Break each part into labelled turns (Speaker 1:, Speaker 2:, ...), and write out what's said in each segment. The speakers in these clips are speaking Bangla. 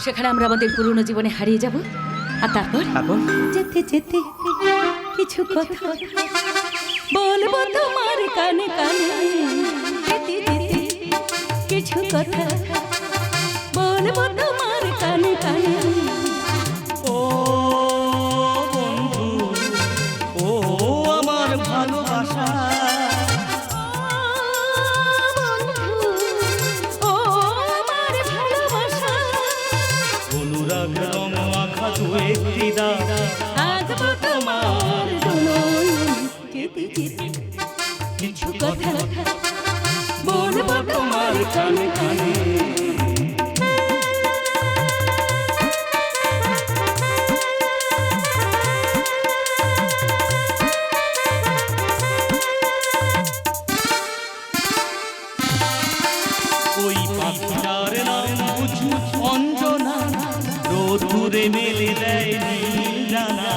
Speaker 1: সেখানে আমরা আমাদের পুরনো জীবনে হারিয়ে যাব। আর তারপর যেতে যেতে কিছু কথা বলবো তোমার কানে কানে। যেতে যেতে কিছু কথা বলবো তোমার কানে কানে।
Speaker 2: ও বন্ধু, ও আমার ভালোবাসা,
Speaker 1: ও আমার ভালোবাসা।
Speaker 2: অনুরাগ রং আঁকা দু একটি দাগ
Speaker 1: আঁকবো তোমার দুনয়ন। যেতে যেতে কিছু কথা বলবো তোমার কানে কানে।
Speaker 2: ওই পাখিটার নাম বুঝি অঞ্জনা, রোদুরে মেলে দেয় নীল ডানা।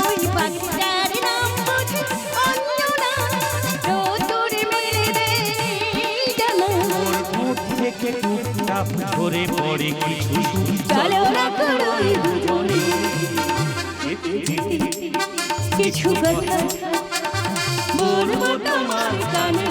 Speaker 1: ওই পাখিটার নাম বুঝি অঞ্জনা, রোদুরে মেলে দেয় ডানা।
Speaker 2: ওর ঠোঁট থেকে টুপটাপ ঝরে পড়ে কিছু সুর।
Speaker 1: চলো না করোই দুজনে যেতে যেতে কিছু কথা বলবো তোমার কানে